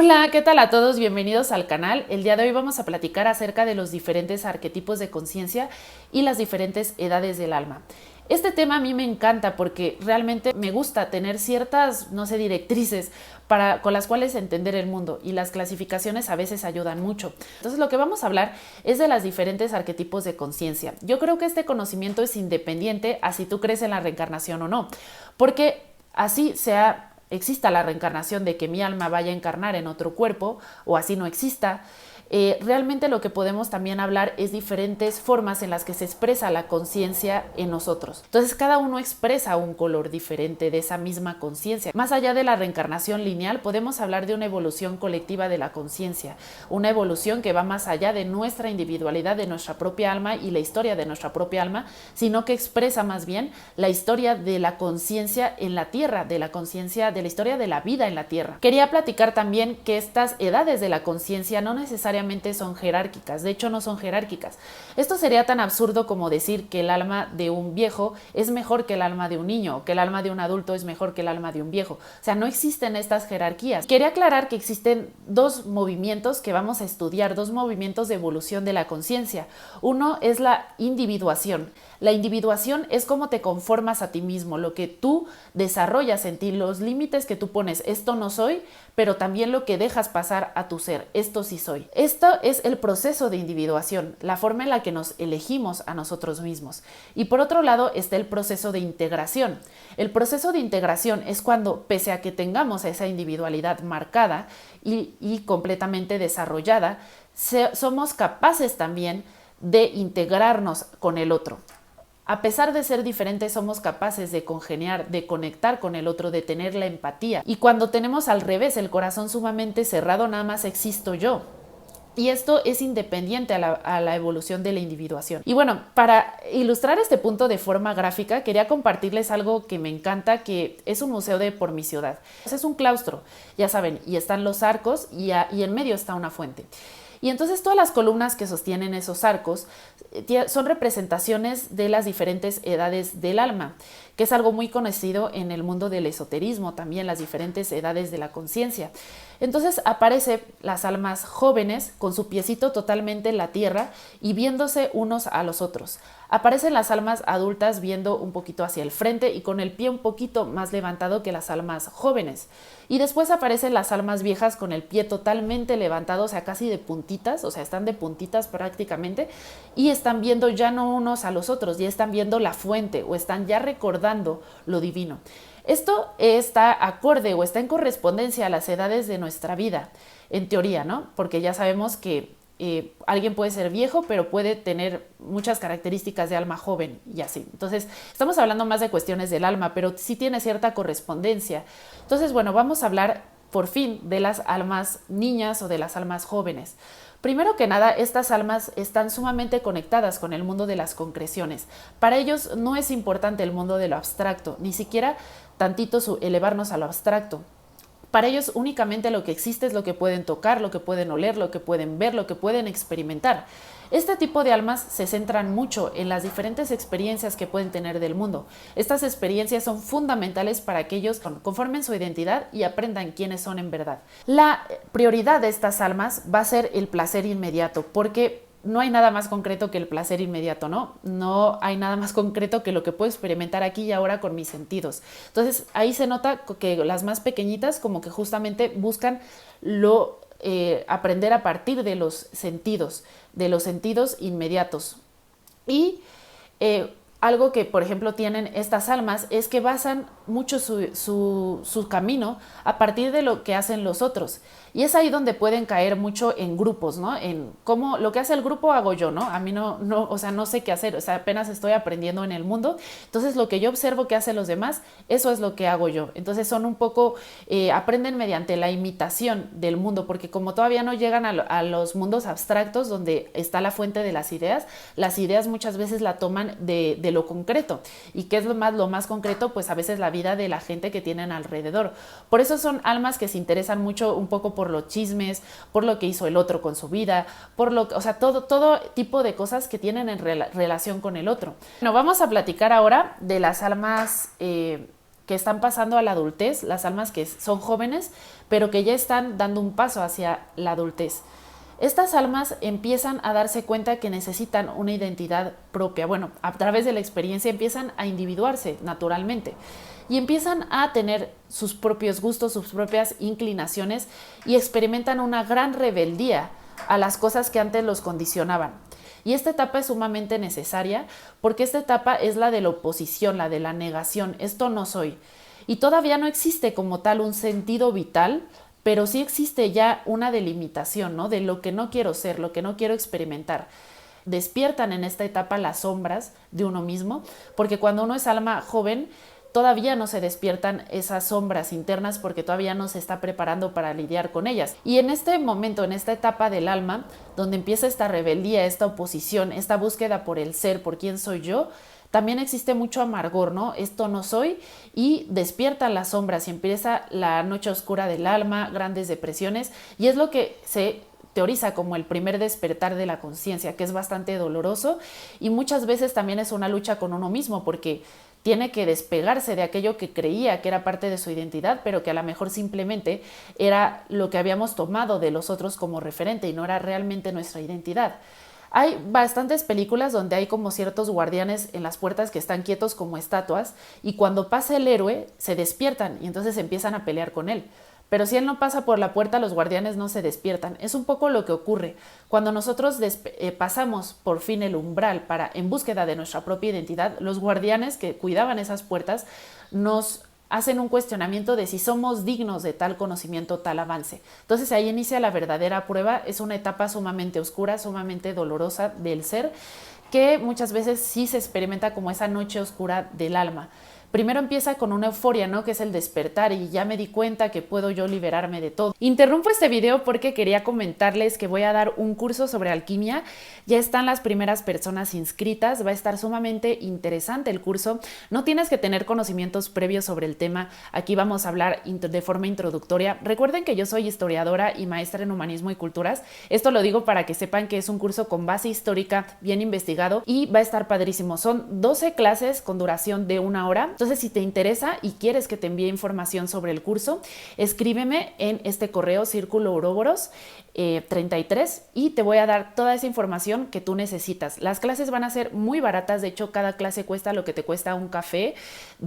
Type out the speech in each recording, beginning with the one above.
Hola, ¿qué tal a todos? Bienvenidos al canal. El día de hoy vamos a platicar acerca de los diferentes arquetipos de conciencia y las diferentes edades del alma. Este tema a mí me encanta porque realmente me gusta tener ciertas, no sé, directrices con las cuales entender el mundo, y las clasificaciones a veces ayudan mucho. Entonces lo que vamos a hablar es de los diferentes arquetipos de conciencia. Yo creo que este conocimiento es independiente a si tú crees en la reencarnación o no, porque así exista la reencarnación de que mi alma vaya a encarnar en otro cuerpo o así no exista, realmente lo que podemos también hablar es diferentes formas en las que se expresa la conciencia en nosotros. Entonces cada uno expresa un color diferente de esa misma conciencia. Más allá de la reencarnación lineal, podemos hablar de una evolución colectiva de la conciencia, una evolución que va más allá de nuestra individualidad, de nuestra propia alma y la historia de nuestra propia alma, sino que expresa más bien la historia de la conciencia en la Tierra, de la conciencia, de la historia de la vida en la Tierra. Quería platicar también que estas edades de la conciencia no necesariamente son jerárquicas, de hecho no son jerárquicas. Esto sería tan absurdo como decir que el alma de un viejo es mejor que el alma de un niño, o que el alma de un adulto es mejor que el alma de un viejo. O sea, no existen estas jerarquías. Quería aclarar que existen dos movimientos que vamos a estudiar, dos movimientos de evolución de la conciencia. Uno es la individuación. La individuación es cómo te conformas a ti mismo, lo que tú desarrollas en ti, los límites que tú pones. Esto no soy, pero también lo que dejas pasar a tu ser. Esto sí soy. Esto es el proceso de individuación, la forma en la que nos elegimos a nosotros mismos. Y por otro lado está el proceso de integración. El proceso de integración es cuando, pese a que tengamos esa individualidad marcada y completamente desarrollada, somos capaces también de integrarnos con el otro. A pesar de ser diferentes, somos capaces de congeniar, de conectar con el otro, de tener la empatía. Y cuando tenemos al revés, el corazón sumamente cerrado, nada más existo yo. Y esto es independiente a la evolución de la individuación. Y bueno, para ilustrar este punto de forma gráfica, quería compartirles algo que me encanta, que es un museo de por mi ciudad. Es un claustro, ya saben, y están los arcos y en medio está una fuente. Y entonces todas las columnas que sostienen esos arcos son representaciones de las diferentes edades del alma, que es algo muy conocido en el mundo del esoterismo, también las diferentes edades de la conciencia. Entonces aparecen las almas jóvenes con su piecito totalmente en la tierra y viéndose unos a los otros. Aparecen las almas adultas viendo un poquito hacia el frente y con el pie un poquito más levantado que las almas jóvenes. Y después aparecen las almas viejas con el pie totalmente levantado, o sea, casi de puntitas, o sea, están de puntitas prácticamente, y están viendo ya no unos a los otros, ya están viendo la fuente o están ya recordando lo divino. Esto está acorde o está en correspondencia a las edades de nuestra vida, en teoría, ¿no? Porque ya sabemos que alguien puede ser viejo, pero puede tener muchas características de alma joven y así. Entonces, estamos hablando más de cuestiones del alma, pero sí tiene cierta correspondencia. Entonces, bueno, vamos a hablar por fin de las almas niñas o de las almas jóvenes. Primero que nada, estas almas están sumamente conectadas con el mundo de las concreciones. Para ellos no es importante el mundo de lo abstracto, ni siquiera tantito elevarnos a lo abstracto. Para ellos únicamente lo que existe es lo que pueden tocar, lo que pueden oler, lo que pueden ver, lo que pueden experimentar. Este tipo de almas se centran mucho en las diferentes experiencias que pueden tener del mundo. Estas experiencias son fundamentales para que ellos conformen su identidad y aprendan quiénes son en verdad. La prioridad de estas almas va a ser el placer inmediato, porque no hay nada más concreto que el placer inmediato, ¿no? No hay nada más concreto que lo que puedo experimentar aquí y ahora con mis sentidos. Entonces, ahí se nota que las más pequeñitas como que justamente buscan aprender a partir de los sentidos inmediatos. Y algo que, por ejemplo, tienen estas almas es que basan mucho su camino a partir de lo que hacen los otros. Y es ahí donde pueden caer mucho en grupos, ¿no? En cómo lo que hace el grupo hago yo, ¿no? A mí o sea, no sé qué hacer, o sea, apenas estoy aprendiendo en el mundo. Entonces, lo que yo observo que hacen los demás, eso es lo que hago yo. Entonces, son un poco, aprenden mediante la imitación del mundo, porque como todavía no llegan a los mundos abstractos donde está la fuente de las ideas muchas veces la toman de lo concreto. ¿Y qué es lo más concreto? Pues a veces la vida de la gente que tienen alrededor. Por eso son almas que se interesan mucho un poco por los chismes, por lo que hizo el otro con su vida, o sea, todo tipo de cosas que tienen en relación con el otro. Bueno, vamos a platicar ahora de las almas que que están pasando a la adultez, las almas que son jóvenes, pero que ya están dando un paso hacia la adultez. Estas almas empiezan a darse cuenta que necesitan una identidad propia. Bueno, a través de la experiencia empiezan a individuarse naturalmente y empiezan a tener sus propios gustos, sus propias inclinaciones y experimentan una gran rebeldía a las cosas que antes los condicionaban. Y esta etapa es sumamente necesaria porque esta etapa es la de la oposición, la de la negación. Esto no soy. Y todavía no existe como tal un sentido vital, pero sí existe ya una delimitación, ¿no? De lo que no quiero ser, lo que no quiero experimentar. Despiertan en esta etapa las sombras de uno mismo, porque cuando uno es alma joven, todavía no se despiertan esas sombras internas porque todavía no se está preparando para lidiar con ellas. Y en este momento, en esta etapa del alma, donde empieza esta rebeldía, esta oposición, esta búsqueda por el ser, por quién soy yo, también existe mucho amargor, ¿no? Esto no soy, y despiertan las sombras y empieza la noche oscura del alma, grandes depresiones, y es lo que se teoriza como el primer despertar de la conciencia, que es bastante doloroso y muchas veces también es una lucha con uno mismo porque tiene que despegarse de aquello que creía que era parte de su identidad, pero que a lo mejor simplemente era lo que habíamos tomado de los otros como referente y no era realmente nuestra identidad. Hay bastantes películas donde hay como ciertos guardianes en las puertas que están quietos como estatuas y cuando pasa el héroe se despiertan y entonces empiezan a pelear con él. Pero si él no pasa por la puerta, los guardianes no se despiertan. Es un poco lo que ocurre cuando nosotros pasamos por fin el umbral en búsqueda de nuestra propia identidad. Los guardianes que cuidaban esas puertas nos hacen un cuestionamiento de si somos dignos de tal conocimiento, tal avance. Entonces ahí inicia la verdadera prueba. Es una etapa sumamente oscura, sumamente dolorosa del ser, que muchas veces sí se experimenta como esa noche oscura del alma. Primero empieza con una euforia, ¿no? Que es el despertar y ya me di cuenta que puedo yo liberarme de todo. Interrumpo este video porque quería comentarles que voy a dar un curso sobre alquimia. Ya están las primeras personas inscritas. Va a estar sumamente interesante el curso. No tienes que tener conocimientos previos sobre el tema. Aquí vamos a hablar de forma introductoria. Recuerden que yo soy historiadora y maestra en humanismo y culturas. Esto lo digo para que sepan que es un curso con base histórica, bien investigado y va a estar padrísimo. Son 12 clases con duración de 1 hora. Entonces, si te interesa y quieres que te envíe información sobre el curso, escríbeme en este correo Círculo Ouroboros 33 y te voy a dar toda esa información que tú necesitas. Las clases van a ser muy baratas, de hecho cada clase cuesta lo que te cuesta un café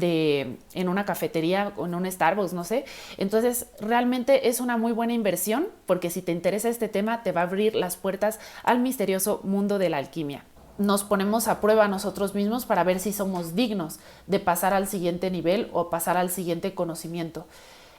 en una cafetería o en un Starbucks, no sé. Entonces realmente es una muy buena inversión porque si te interesa este tema te va a abrir las puertas al misterioso mundo de la alquimia. Nos ponemos a prueba nosotros mismos para ver si somos dignos de pasar al siguiente nivel o pasar al siguiente conocimiento.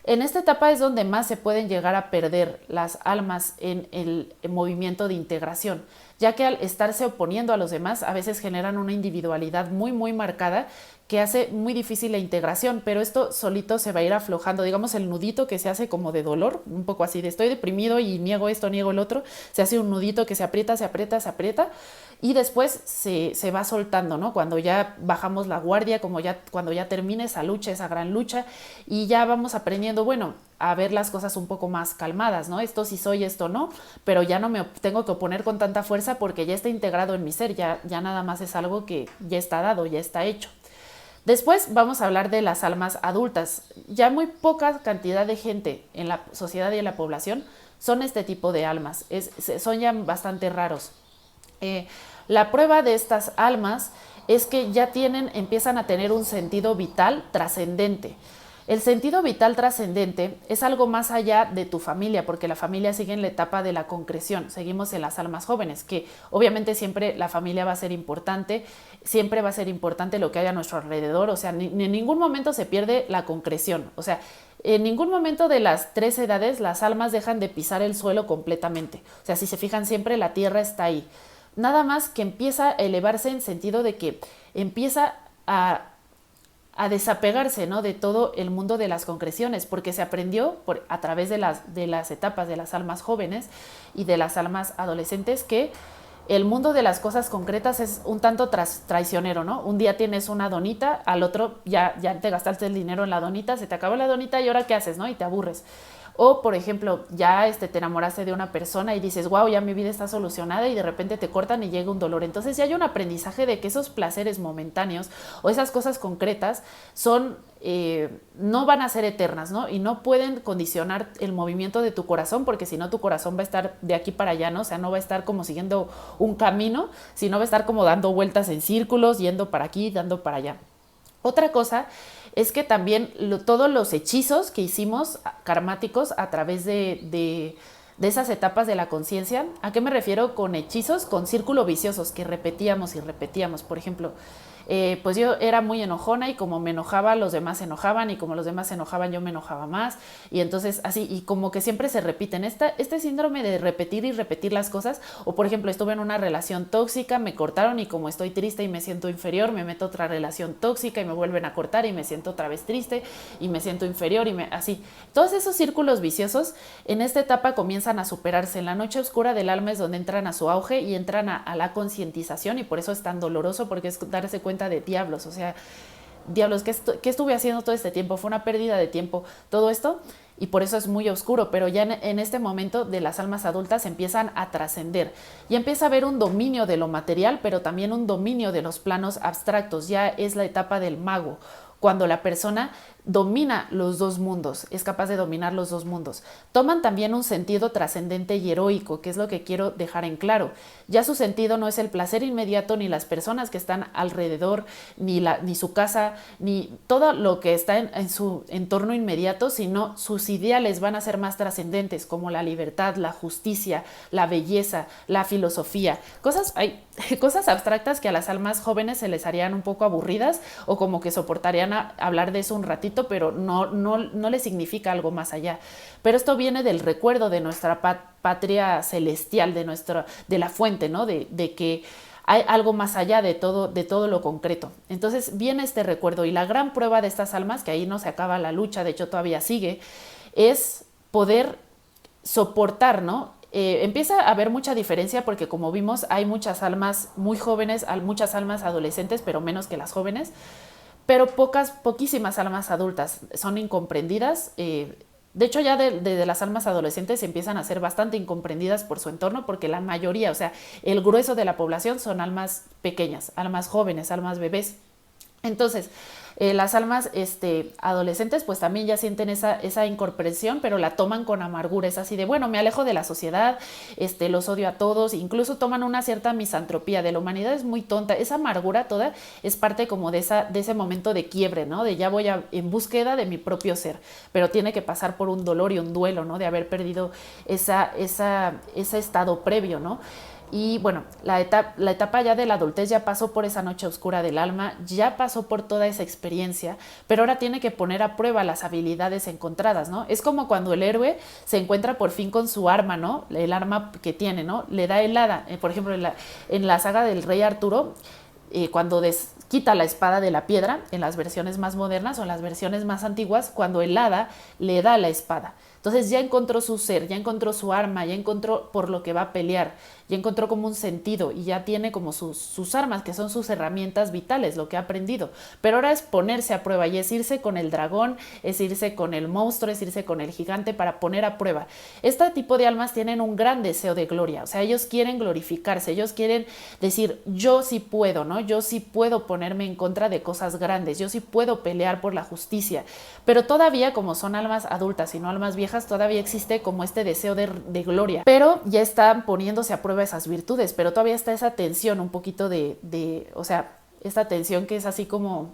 En esta etapa es donde más se pueden llegar a perder las almas en el movimiento de integración, ya que al estarse oponiendo a los demás a veces generan una individualidad muy muy marcada que hace muy difícil la integración, pero esto solito se va a ir aflojando, digamos el nudito que se hace como de dolor, un poco así de estoy deprimido y niego esto, niego el otro, se hace un nudito que se aprieta, se aprieta, se aprieta y después se va soltando, ¿no? Cuando ya bajamos la guardia, cuando ya termine esa lucha, esa gran lucha y ya vamos aprendiendo, bueno, a ver las cosas un poco más calmadas, ¿no? Esto sí soy, esto no, pero ya no me tengo que oponer con tanta fuerza porque ya está integrado en mi ser, ya nada más es algo que ya está dado, ya está hecho. Después vamos a hablar de las almas adultas. Ya muy poca cantidad de gente en la sociedad y en la población son este tipo de almas, son ya bastante raros. La prueba de estas almas es que ya empiezan a tener un sentido vital trascendente. El sentido vital trascendente es algo más allá de tu familia, porque la familia sigue en la etapa de la concreción, seguimos en las almas jóvenes, que obviamente siempre la familia va a ser importante, siempre va a ser importante lo que hay a nuestro alrededor, o sea, en ningún momento se pierde la concreción, o sea, en ningún momento de las 3 edades las almas dejan de pisar el suelo completamente, o sea, si se fijan siempre la tierra está ahí, nada más que empieza a elevarse en sentido de que empieza a desapegarse, ¿no? De todo el mundo de las concreciones, porque se aprendió a través de las etapas de las almas jóvenes y de las almas adolescentes que el mundo de las cosas concretas es un tanto traicionero, ¿no? Un día tienes una donita, al otro ya te gastaste el dinero en la donita, se te acabó la donita y ahora ¿qué haces, no? Y te aburres. O, por ejemplo, ya te enamoraste de una persona y dices, wow, ya mi vida está solucionada, y de repente te cortan y llega un dolor. Entonces ya hay un aprendizaje de que esos placeres momentáneos o esas cosas concretas son, no van a ser eternas, ¿no? Y no pueden condicionar el movimiento de tu corazón, porque si no tu corazón va a estar de aquí para allá, ¿no? O sea, no va a estar como siguiendo un camino, sino va a estar como dando vueltas en círculos, yendo para aquí, dando para allá. Otra cosa es que también todos los hechizos que hicimos karmáticos a través de esas etapas de la conciencia, ¿a qué me refiero con hechizos? Con círculos viciosos que repetíamos y repetíamos. Por ejemplo, pues yo era muy enojona, y como me enojaba, los demás se enojaban, y como los demás se enojaban, yo me enojaba más, y entonces así, y como que siempre se repiten este síndrome de repetir y repetir las cosas. O por ejemplo, estuve en una relación tóxica, me cortaron, y como estoy triste y me siento inferior, me meto a otra relación tóxica y me vuelven a cortar y me siento otra vez triste y me siento inferior, y así. Todos esos círculos viciosos en esta etapa comienzan a superarse. En la noche oscura del alma es donde entran a su auge y entran a la concientización, y por eso es tan doloroso, porque es darse cuenta de diablos, o sea, diablos, ¿qué estuve haciendo todo este tiempo? Fue una pérdida de tiempo todo esto, y por eso es muy oscuro. Pero ya en este momento de las almas adultas empiezan a trascender, y empieza a haber un dominio de lo material, pero también un dominio de los planos abstractos. Ya es la etapa del mago, cuando la persona domina los dos mundos, es capaz de dominar los dos mundos. Toman también un sentido trascendente y heroico, que es lo que quiero dejar en claro. Ya su sentido no es el placer inmediato, ni las personas que están alrededor, ni su casa, ni todo lo que está en su entorno inmediato, sino sus ideales van a ser más trascendentes, como la libertad, la justicia, la belleza, la filosofía. Cosas abstractas que a las almas jóvenes se les harían un poco aburridas, o como que soportarían hablar de eso un ratito, pero no le significa algo más allá. Pero esto viene del recuerdo de nuestra patria celestial, de la fuente, ¿no? De que hay algo más allá de todo lo concreto. Entonces viene este recuerdo, y la gran prueba de estas almas, que ahí no se acaba la lucha, de hecho todavía sigue, es poder soportar, ¿no? Empieza a haber mucha diferencia, porque como vimos hay muchas almas muy jóvenes, muchas almas adolescentes, pero menos que las jóvenes, pero poquísimas almas adultas son incomprendidas. De hecho, ya de las almas adolescentes empiezan a ser bastante incomprendidas por su entorno, porque la mayoría, o sea, el grueso de la población son almas pequeñas, almas jóvenes, almas bebés. Entonces, las almas adolescentes pues también ya sienten esa incomprensión, pero la toman con amargura. Es así de, bueno, me alejo de la sociedad, los odio a todos, incluso toman una cierta misantropía de la humanidad. Es muy tonta, esa amargura toda es parte como de ese momento de quiebre, ¿no? De ya voy en búsqueda de mi propio ser, pero tiene que pasar por un dolor y un duelo, ¿no? De haber perdido ese estado previo, ¿no? Y bueno, la etapa ya de la adultez ya pasó por esa noche oscura del alma, ya pasó por toda esa experiencia, pero ahora tiene que poner a prueba las habilidades encontradas, ¿no? Es como cuando el héroe se encuentra por fin con su arma, ¿no? El arma que tiene, ¿no? Le da el hada. Por ejemplo, en la saga del rey Arturo, cuando quita la espada de la piedra, en las versiones más modernas o en las versiones más antiguas, cuando el hada le da la espada. Entonces ya encontró su ser, ya encontró su arma, ya encontró por lo que va a pelear, ya encontró como un sentido, y ya tiene como sus armas, que son sus herramientas vitales, lo que ha aprendido. Pero ahora es ponerse a prueba, y es irse con el dragón, es irse con el monstruo, es irse con el gigante para poner a prueba. Este tipo de almas tienen un gran deseo de gloria, o sea, ellos quieren glorificarse, ellos quieren decir, yo sí puedo, ¿no? Yo sí puedo ponerme en contra de cosas grandes, yo sí puedo pelear por la justicia. Pero todavía, como son almas adultas y no almas viejas, todavía existe como este deseo de gloria, pero ya están poniéndose a prueba esas virtudes, pero todavía está esa tensión un poquito o sea, esta tensión que es así como,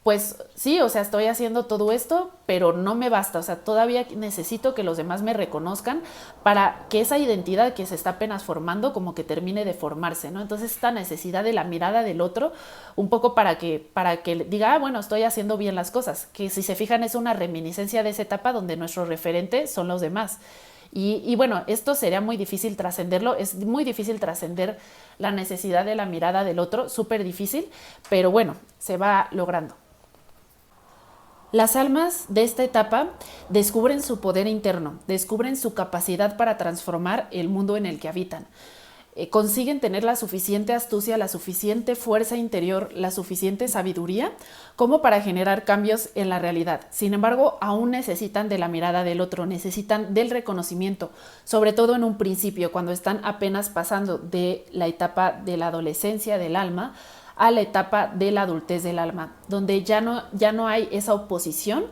pues sí, o sea, estoy haciendo todo esto, pero no me basta, o sea, todavía necesito que los demás me reconozcan para que esa identidad que se está apenas formando como que termine de formarse, ¿no? Entonces esta necesidad de la mirada del otro, un poco para que diga, bueno, estoy haciendo bien las cosas, que si se fijan es una reminiscencia de esa etapa donde nuestro referente son los demás. Y bueno, esto sería muy difícil trascenderlo, es muy difícil trascender la necesidad de la mirada del otro, súper difícil, pero bueno, se va logrando. Las almas de esta etapa descubren su poder interno, descubren su capacidad para transformar el mundo en el que habitan. consiguen tener la suficiente astucia, la suficiente fuerza interior, la suficiente sabiduría como para generar cambios en la realidad. Sin embargo, aún necesitan de la mirada del otro, necesitan del reconocimiento, sobre todo en un principio, cuando están apenas pasando de la etapa de la adolescencia del alma a la etapa de la adultez del alma, donde ya no hay esa oposición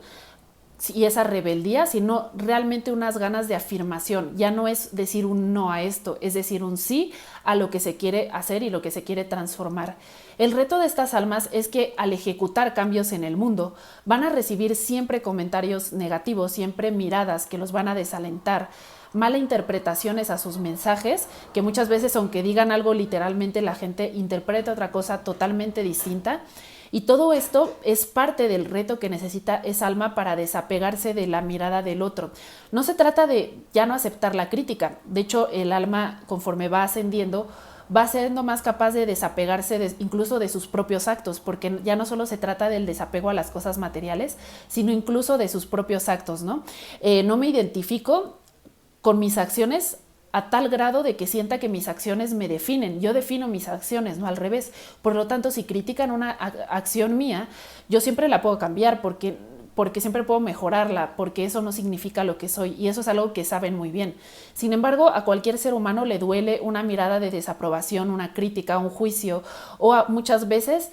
y esa rebeldía, sino realmente unas ganas de afirmación. Ya no es decir un no a esto, es decir un sí a lo que se quiere hacer y lo que se quiere transformar. El reto de estas almas es que al ejecutar cambios en el mundo van a recibir siempre comentarios negativos, siempre miradas que los van a desalentar, malinterpretaciones a sus mensajes, que muchas veces aunque digan algo literalmente la gente interpreta otra cosa totalmente distinta. Y todo esto es parte del reto que necesita esa alma para desapegarse de la mirada del otro. No se trata de ya no aceptar la crítica. De hecho, el alma, conforme va ascendiendo, va siendo más capaz de desapegarse incluso de sus propios actos, porque ya no solo se trata del desapego a las cosas materiales, sino incluso de sus propios actos, ¿no? No me identifico con mis acciones a tal grado de que sienta que mis acciones me definen. Yo defino mis acciones, no al revés. Por lo tanto, si critican una acción mía, yo siempre la puedo cambiar porque siempre puedo mejorarla, porque eso no significa lo que soy, y eso es algo que saben muy bien. Sin embargo, a cualquier ser humano le duele una mirada de desaprobación, una crítica, un juicio, o muchas veces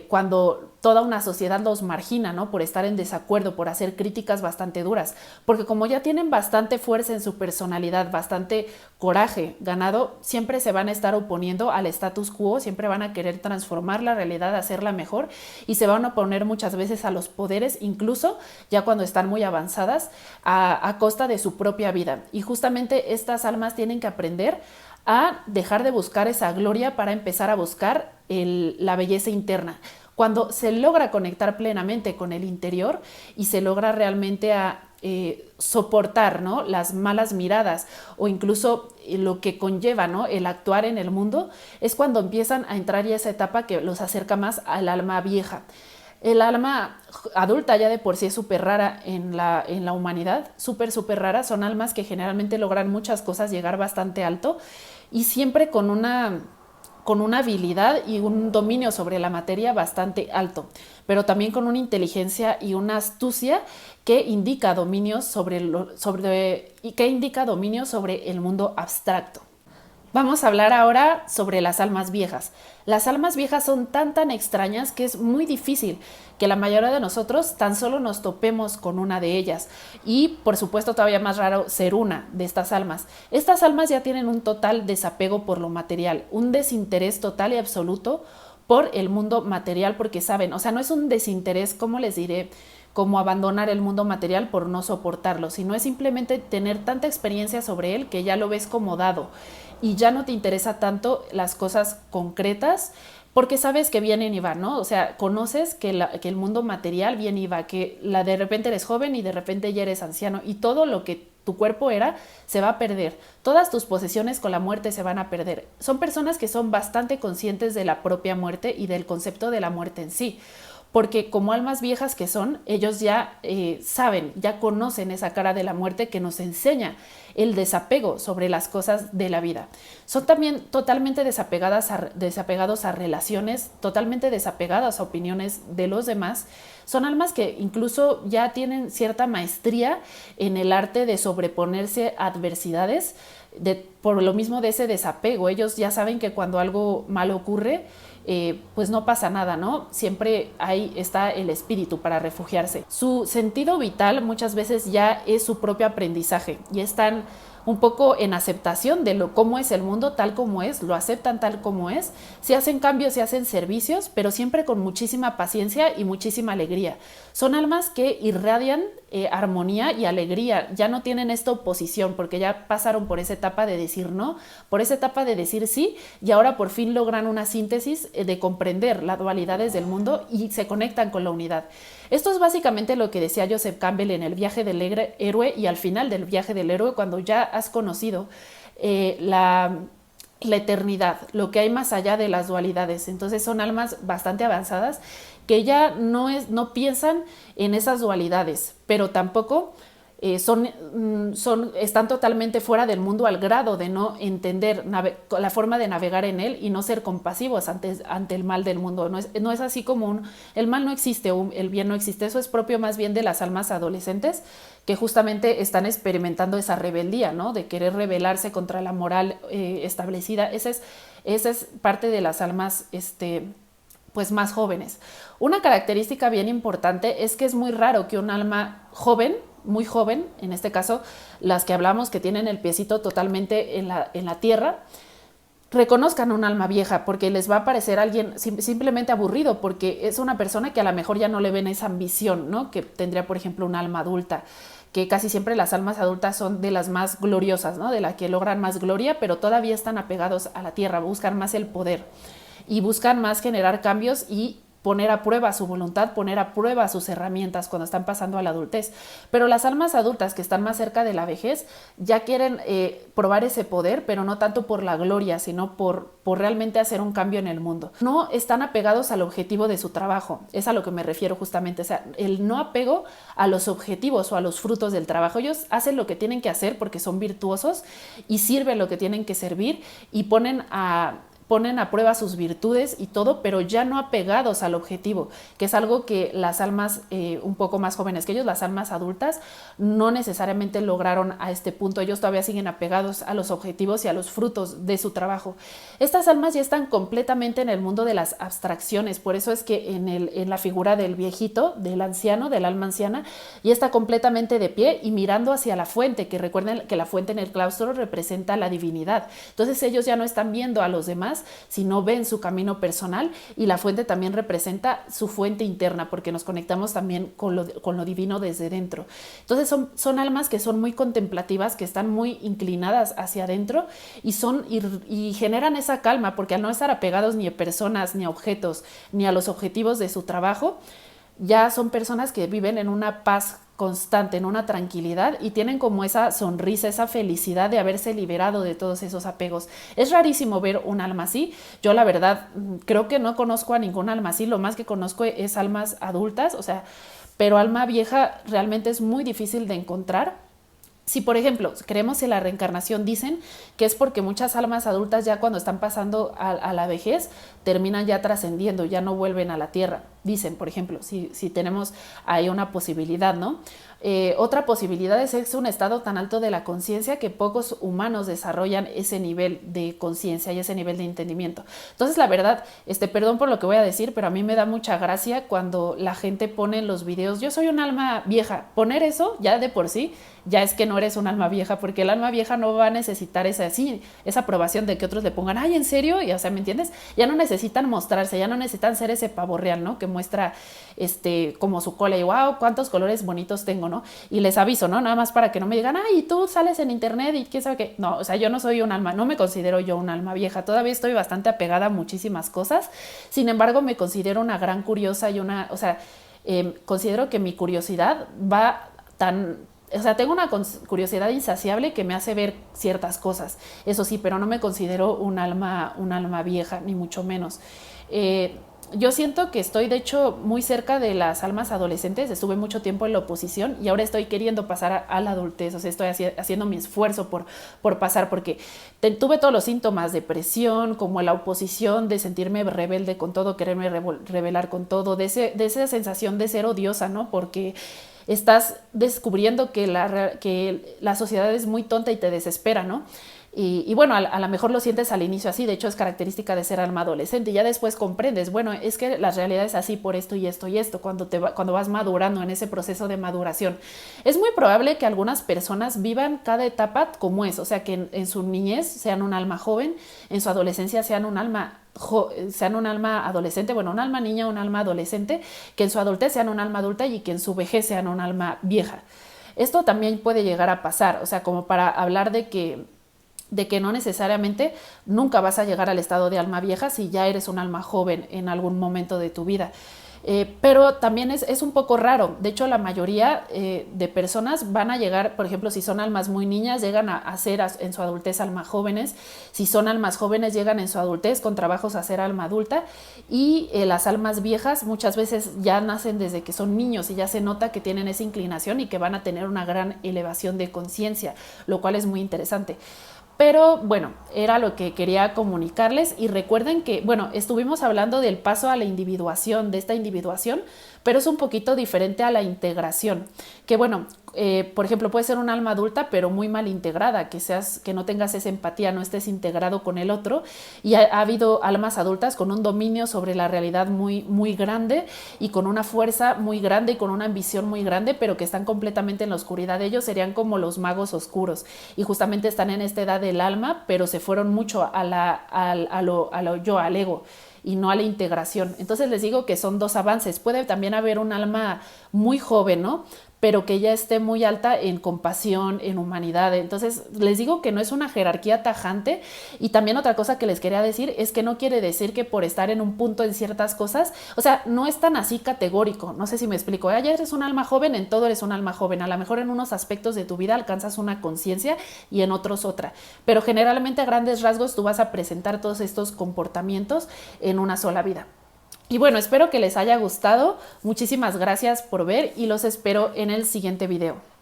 cuando toda una sociedad los margina, ¿no? Por estar en desacuerdo, por hacer críticas bastante duras, porque como ya tienen bastante fuerza en su personalidad, bastante coraje ganado, siempre se van a estar oponiendo al status quo, siempre van a querer transformar la realidad, hacerla mejor, y se van a oponer muchas veces a los poderes, incluso ya cuando están muy avanzadas, a costa de su propia vida. Y justamente estas almas tienen que aprender a dejar de buscar esa gloria para empezar a buscar la belleza interna. Cuando se logra conectar plenamente con el interior y se logra realmente soportar, ¿no?, las malas miradas o incluso lo que conlleva, ¿no?, el actuar en el mundo, es cuando empiezan a entrar ya esa etapa que los acerca más al alma vieja. El alma adulta ya de por sí es súper rara en la humanidad, súper rara. Son almas que generalmente logran muchas cosas, llegar bastante alto y siempre con una habilidad y un dominio sobre la materia bastante alto, pero también con una inteligencia y una astucia que indica dominio sobre el mundo abstracto. Vamos a hablar ahora sobre las almas viejas. Las almas viejas son tan extrañas que es muy difícil que la mayoría de nosotros tan solo nos topemos con una de ellas. Y por supuesto todavía más raro ser una de estas almas. Estas almas ya tienen un total desapego por lo material, un desinterés total y absoluto por el mundo material, porque saben, o sea, no es un desinterés, ¿cómo les diré?, como abandonar el mundo material por no soportarlo, sino es simplemente tener tanta experiencia sobre él que ya lo ves como dado y ya no te interesa tanto las cosas concretas porque sabes que vienen y van, ¿no? O sea, conoces que el mundo material viene y va, que de repente eres joven y de repente ya eres anciano y todo lo que tu cuerpo era se va a perder. Todas tus posesiones con la muerte se van a perder. Son personas que son bastante conscientes de la propia muerte y del concepto de la muerte en sí. Porque como almas viejas que son, ellos ya saben, ya conocen esa cara de la muerte que nos enseña el desapego sobre las cosas de la vida. Son también totalmente desapegados a relaciones, totalmente desapegadas a opiniones de los demás. Son almas que incluso ya tienen cierta maestría en el arte de sobreponerse a adversidades, por lo mismo de ese desapego. Ellos ya saben que cuando algo malo ocurre, pues no pasa nada, ¿no? Siempre ahí está el espíritu para refugiarse. Su sentido vital muchas veces ya es su propio aprendizaje y están un poco en aceptación de cómo es el mundo tal como es, lo aceptan tal como es, se hacen cambios, se hacen servicios, pero siempre con muchísima paciencia y muchísima alegría. Son almas que irradian armonía y alegría, ya no tienen esta oposición porque ya pasaron por esa etapa de decir no, por esa etapa de decir sí y ahora por fin logran una síntesis de comprender las dualidades del mundo y se conectan con la unidad. Esto es básicamente lo que decía Joseph Campbell en El viaje del héroe y al final del viaje del héroe, cuando ya has conocido la eternidad, lo que hay más allá de las dualidades. Entonces son almas bastante avanzadas que ya no piensan en esas dualidades, pero tampoco están totalmente fuera del mundo al grado de no entender la forma de navegar en él y no ser compasivos ante el mal del mundo. No es así como el mal no existe, el bien no existe. Eso es propio más bien de las almas adolescentes que justamente están experimentando esa rebeldía, ¿no? De querer rebelarse contra la moral establecida. Esa es parte de las almas pues más jóvenes. Una característica bien importante es que es muy raro que un alma joven, muy joven, en este caso las que hablamos que tienen el piecito totalmente en la tierra, reconozcan un alma vieja, porque les va a parecer alguien simplemente aburrido, porque es una persona que a lo mejor ya no le ven esa ambición, ¿no? Que tendría, por ejemplo, un alma adulta, que casi siempre las almas adultas son de las más gloriosas, ¿no? De las que logran más gloria, pero todavía están apegados a la tierra, buscan más el poder y buscan más generar cambios y poner a prueba su voluntad, poner a prueba sus herramientas cuando están pasando a la adultez. Pero las almas adultas que están más cerca de la vejez ya quieren probar ese poder, pero no tanto por la gloria, sino por realmente hacer un cambio en el mundo. No están apegados al objetivo de su trabajo, es a lo que me refiero justamente, o sea, el no apego a los objetivos o a los frutos del trabajo. Ellos hacen lo que tienen que hacer porque son virtuosos y sirven lo que tienen que servir y ponen a prueba sus virtudes y todo, pero ya no apegados al objetivo, que es algo que las almas un poco más jóvenes que ellos, las almas adultas, no necesariamente lograron a este punto. Ellos todavía siguen apegados a los objetivos y a los frutos de su trabajo. Estas almas ya están completamente en el mundo de las abstracciones, por eso es que en la figura del viejito, del anciano, del alma anciana, ya está completamente de pie y mirando hacia la fuente, que recuerden que la fuente en el claustro representa la divinidad. Entonces ellos ya no están viendo a los demás, sino ven su camino personal, y la fuente también representa su fuente interna, porque nos conectamos también con lo divino desde dentro. Entonces son almas que son muy contemplativas, que están muy inclinadas hacia adentro y generan esa calma, porque al no estar apegados ni a personas, ni a objetos, ni a los objetivos de su trabajo, ya son personas que viven en una paz constante, en una tranquilidad, y tienen como esa sonrisa, esa felicidad de haberse liberado de todos esos apegos. Es rarísimo ver un alma así. Yo la verdad creo que no conozco a ningún alma así. Lo más que conozco es almas adultas, o sea, pero alma vieja realmente es muy difícil de encontrar. Si, por ejemplo, creemos en la reencarnación, dicen que es porque muchas almas adultas ya cuando están pasando a la vejez terminan ya trascendiendo, ya no vuelven a la tierra. Dicen, por ejemplo, si tenemos ahí una posibilidad, ¿no? Otra posibilidad es un estado tan alto de la conciencia que pocos humanos desarrollan ese nivel de conciencia y ese nivel de entendimiento. Entonces, la verdad, perdón por lo que voy a decir, pero a mí me da mucha gracia cuando la gente pone en los videos, yo soy un alma vieja. Poner eso ya de por sí ya es que no eres un alma vieja, porque el alma vieja no va a necesitar esa aprobación de que otros le pongan, ay, ¿en serio? Y, o sea, ¿me entiendes? Ya no necesitan mostrarse, ya no necesitan ser ese pavo real, ¿no? Que muestra como su cola y wow, cuántos colores bonitos tengo, ¿no? Y les aviso, ¿no? Nada más para que no me digan, ay, tú sales en internet y quién sabe qué. No, o sea, yo no soy un alma, no me considero yo un alma vieja, todavía estoy bastante apegada a muchísimas cosas. Sin embargo, me considero una gran curiosa y considero que mi curiosidad va tengo una curiosidad insaciable que me hace ver ciertas cosas, eso sí, pero no me considero un alma vieja, ni mucho menos. Yo siento que estoy, de hecho, muy cerca de las almas adolescentes. Estuve mucho tiempo en la oposición y ahora estoy queriendo pasar a la adultez. O sea, estoy haciendo mi esfuerzo por pasar, porque tuve todos los síntomas: depresión, como la oposición, de sentirme rebelde con todo, quererme rebelar con todo, de esa sensación de ser odiosa, ¿no? Porque estás descubriendo que la sociedad es muy tonta y te desespera, ¿no? Y bueno, a lo mejor lo sientes al inicio así, de hecho es característica de ser alma adolescente, y ya después comprendes, bueno, es que la realidad es así por esto y esto y esto, cuando vas madurando en ese proceso de maduración. Es muy probable que algunas personas vivan cada etapa como es, o sea, que en su niñez sean un alma joven, en su adolescencia sean un alma adolescente, bueno, un alma niña, un alma adolescente, que en su adultez sean un alma adulta y que en su vejez sean un alma vieja. Esto también puede llegar a pasar, o sea, como para hablar de que no necesariamente nunca vas a llegar al estado de alma vieja si ya eres un alma joven en algún momento de tu vida. Pero también es un poco raro. De hecho, la mayoría de personas van a llegar, por ejemplo, si son almas muy niñas, llegan a ser en su adultez almas jóvenes. Si son almas jóvenes, llegan en su adultez con trabajos a ser alma adulta. Y las almas viejas muchas veces ya nacen desde que son niños y ya se nota que tienen esa inclinación y que van a tener una gran elevación de conciencia, lo cual es muy interesante. Pero bueno, era lo que quería comunicarles y recuerden que, bueno, estuvimos hablando del paso a la individuación, de esta individuación, pero es un poquito diferente a la integración, que bueno, por ejemplo, puede ser un alma adulta, pero muy mal integrada, que no tengas esa empatía, no estés integrado con el otro. Y ha habido almas adultas con un dominio sobre la realidad muy, muy grande y con una fuerza muy grande y con una ambición muy grande, pero que están completamente en la oscuridad. Ellos serían como los magos oscuros y justamente están en esta edad del alma, pero se fueron mucho al ego y no a la integración. Entonces les digo que son dos avances. Puede también haber un alma muy joven, ¿no? Pero que ya esté muy alta en compasión, en humanidad. Entonces les digo que no es una jerarquía tajante. Y también otra cosa que les quería decir es que no quiere decir que por estar en un punto en ciertas cosas, o sea, no es tan así categórico. No sé si me explico. Ya eres un alma joven, en todo eres un alma joven. A lo mejor en unos aspectos de tu vida alcanzas una conciencia y en otros otra. Pero generalmente a grandes rasgos tú vas a presentar todos estos comportamientos en una sola vida. Y bueno, espero que les haya gustado. Muchísimas gracias por ver y los espero en el siguiente video.